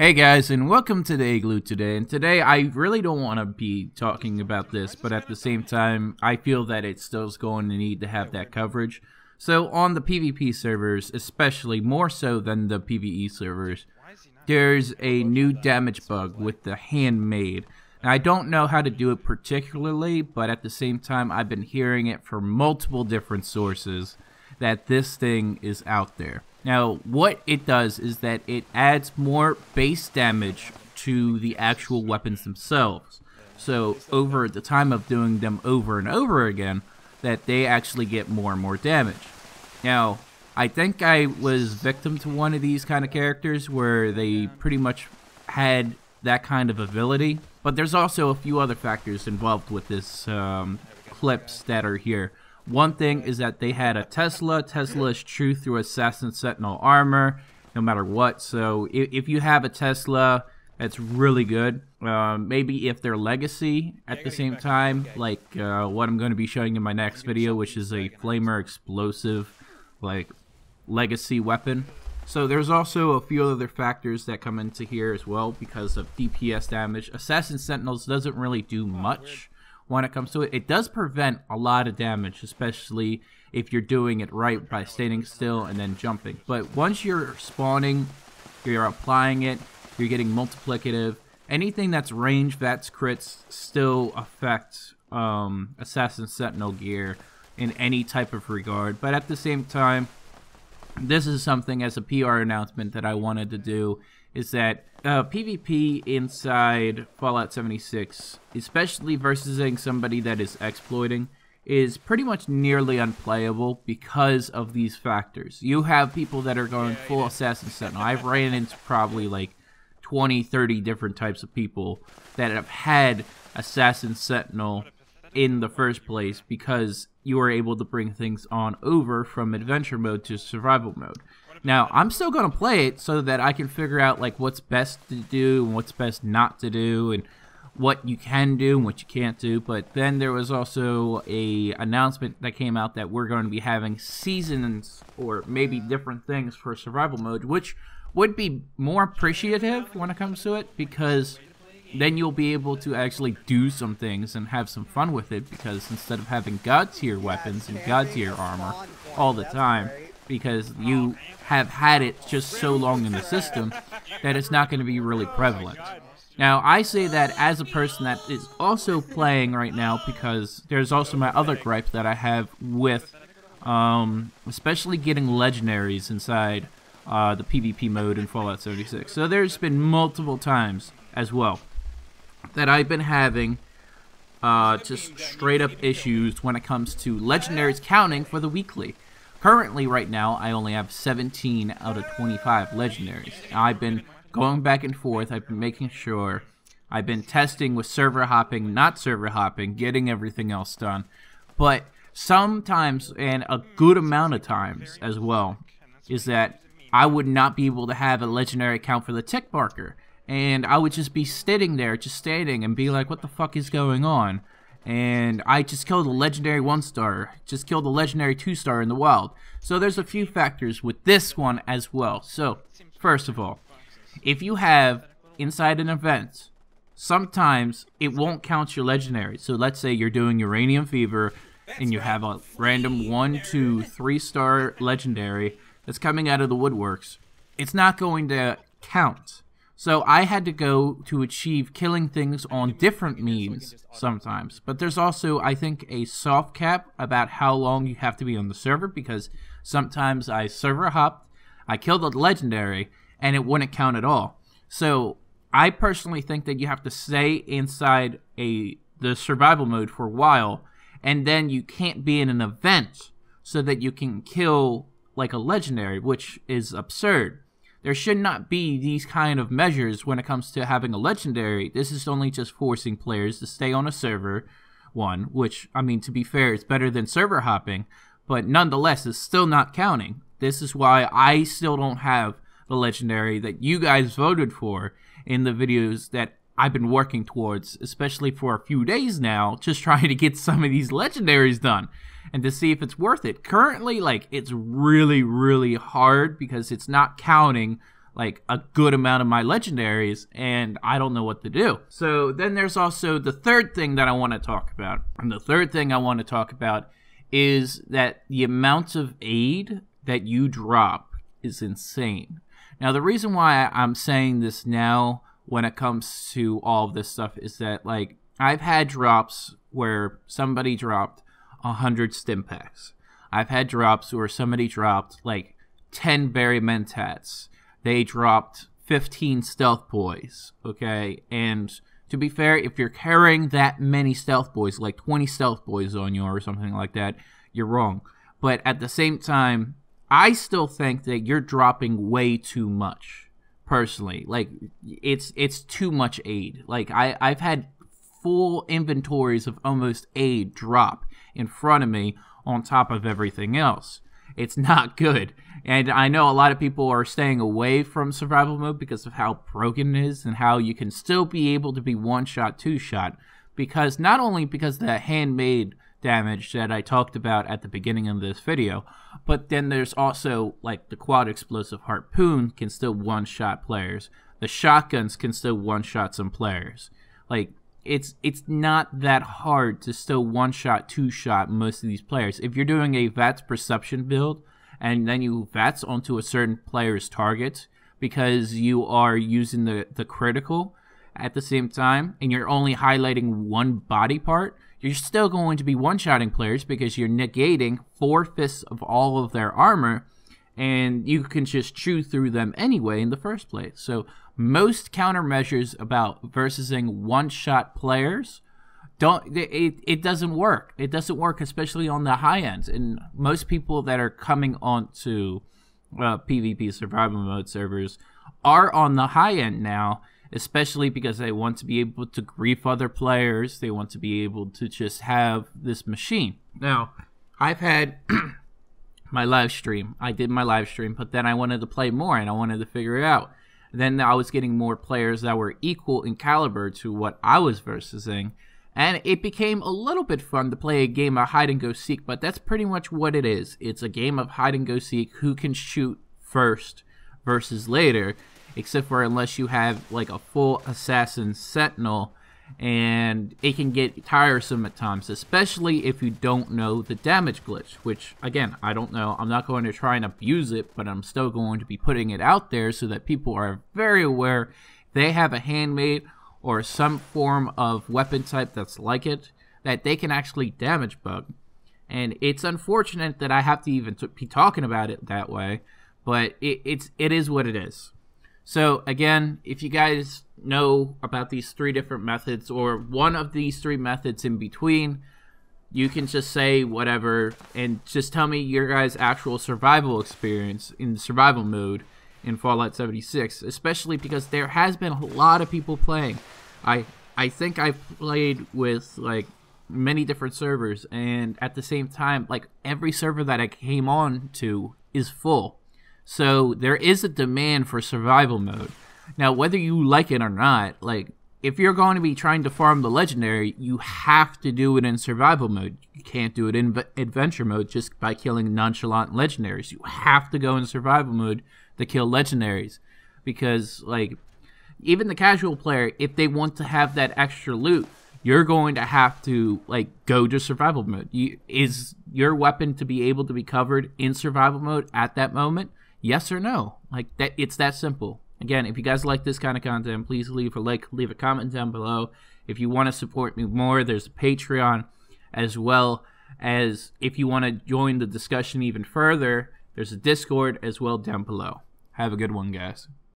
Hey guys, and welcome to the Igloo today. And today I really don't want to be talking about this, but at the same time I feel that it still is going to need to have that coverage. So on the PvP servers, especially more so than the PvE servers, there's a new damage bug with the handmade. Now, I don't know how to do it particularly, but at the same time I've been hearing it from multiple different sources that this thing is out there. Now, what it does is that it adds more base damage to the actual weapons themselves. So, over the time of doing them over and over again, that they actually get more and more damage. Now, I think I was victim to one of these kind of characters where they pretty much had that kind of ability. But there's also a few other factors involved with this clips that are here. One thing is that they had a Tesla. Tesla is true through Assassin Sentinel armor, no matter what. So if you have a Tesla, that's really good. Maybe if they're legacy at the same time, like what I'm going to be showing in my next video, which is a flamer explosive, like legacy weapon. So there's also a few other factors that come into here as well because of DPS damage. Assassin Sentinels doesn't really do much when it comes to it. It does prevent a lot of damage, especially if you're doing it right by standing still and then jumping. But once you're spawning, you're applying it, you're getting multiplicative. Anything that's range, VATS, crits still affect Assassin Sentinel gear in any type of regard. But at the same time, this is something as a PR announcement that I wanted to do, is that PvP inside Fallout 76, especially versus somebody that is exploiting, is pretty much nearly unplayable because of these factors. You have people that are going full Assassin Sentinel. I've ran into probably like 20, 30 different types of people that have had Assassin Sentinel in the first place because you were able to bring things on over from adventure mode to survival mode. Now, I'm still going to play it so that I can figure out like what's best to do and what's best not to do and what you can do and what you can't do. But then there was also a announcement that came out that we're going to be having seasons or maybe different things for survival mode, which would be more appreciative when it comes to it, because then you'll be able to actually do some things and have some fun with it, because instead of having god tier weapons and god tier armor all the time, because you have had it just so long in the system that it's not going to be really prevalent. Now, I say that as a person that is also playing right now, because there's also my other gripe that I have with especially getting legendaries inside the PvP mode in Fallout 76. So there's been multiple times as well that I've been having just straight up issues when it comes to legendaries counting for the weekly. Currently, right now, I only have 17 out of 25 legendaries. I've been going back and forth. I've been making sure. I've been testing with server hopping, not server hopping, getting everything else done. But sometimes, and a good amount of times as well, is that I would not be able to have a legendary count for the tick marker. And I would just be sitting there, just standing, and be like, what the fuck is going on? And I just killed a legendary 1-star, just killed a legendary 2-star in the wild. So there's a few factors with this one as well. So, first of all, if you have inside an event, sometimes it won't count your legendary. So let's say you're doing Uranium Fever, and you have a random 1, 2, 3-star legendary that's coming out of the woodworks. It's not going to count. So I had to go to achieve killing things on different means sometimes. But there's also, I think, a soft cap about how long you have to be on the server, because sometimes I server hopped, I killed a legendary, and it wouldn't count at all. So I personally think that you have to stay inside the survival mode for a while, and then you can't be in an event so that you can kill like a legendary, which is absurd. There should not be these kind of measures when it comes to having a legendary. This is only just forcing players to stay on a server, one, which, I mean, to be fair, it's better than server hopping, but nonetheless, it's still not counting. This is why I still don't have the legendary that you guys voted for in the videos that I've been working towards, especially for a few days now, just trying to get some of these legendaries done and to see if it's worth it. Currently, like, it's really, really hard because it's not counting like a good amount of my legendaries, and I don't know what to do. So then there's also the third thing that I want to talk about. And the third thing I want to talk about is that the amount of aid that you drop is insane. Now, the reason why I'm saying this now when it comes to all of this stuff is that, like, I've had drops where somebody dropped 100 stim packs. I've had drops where somebody dropped, like, 10 berry mentats. They dropped 15 stealth boys, okay? And to be fair, if you're carrying that many stealth boys, like 20 stealth boys on you or something like that, you're wrong. But at the same time, I still think that you're dropping way too much, personally. Like, it's too much aid. Like, I've had full inventories of almost aid drop in front of me on top of everything else. It's not good. And I know a lot of people are staying away from survival mode because of how broken it is and how you can still be able to be one-shot, two-shot. Because not only because of the handmade damage that I talked about at the beginning of this video, but then there's also, like, the quad explosive harpoon can still one-shot players. The shotguns can still one-shot some players. Like, it's not that hard to still one-shot, two-shot most of these players. If you're doing a VATS perception build, and then you VATS onto a certain player's target because you are using the critical at the same time, and you're only highlighting one body part, you're still going to be one-shotting players because you're negating 4/5 of all of their armor, and you can just chew through them anyway in the first place. So most countermeasures about versusing one-shot players it doesn't work. It doesn't work, especially on the high ends. And most people that are coming onto PvP survival mode servers are on the high end now, especially because they want to be able to grief other players. They want to be able to just have this machine. Now, I've had my live stream. I did my live stream, but then I wanted to play more and I wanted to figure it out. Then I was getting more players that were equal in caliber to what I was versusing. And it became a little bit fun to play a game of hide-and-go-seek, but that's pretty much what it is. It's a game of hide-and-go-seek, who can shoot first versus later, except for unless you have, like, a full assassin sentinel, and it can get tiresome at times, especially if you don't know the damage glitch, which, again, I don't know. I'm not going to try and abuse it, but I'm still going to be putting it out there so that people are very aware they have a handmade or some form of weapon type that's like it, that they can actually damage bug. And it's unfortunate that I have to even be talking about it that way, but it is what it is. So again, if you guys know about these 3 different methods, or one of these 3 methods in between, you can just say whatever, and just tell me your guys' actual survival experience in survival mode in Fallout 76, especially because there has been a lot of people playing. I think I've played with, like, many different servers, and at the same time, like, every server that I came on to is full. So there is a demand for survival mode. Now, whether you like it or not, like, if you're going to be trying to farm the legendary, you have to do it in survival mode. You can't do it in adventure mode just by killing nonchalant legendaries. You have to go in survival mode to kill legendaries, because, like, even the casual player, if they want to have that extra loot, you're going to have to, like, go to survival mode. Is your weapon to be able to be covered in survival mode at that moment? Yes or no? Like, that, it's that simple. Again, if you guys like this kind of content, please leave a like, leave a comment down below. If you want to support me more, there's a Patreon, as well as if you want to join the discussion even further, there's a Discord as well down below. Have a good one, guys.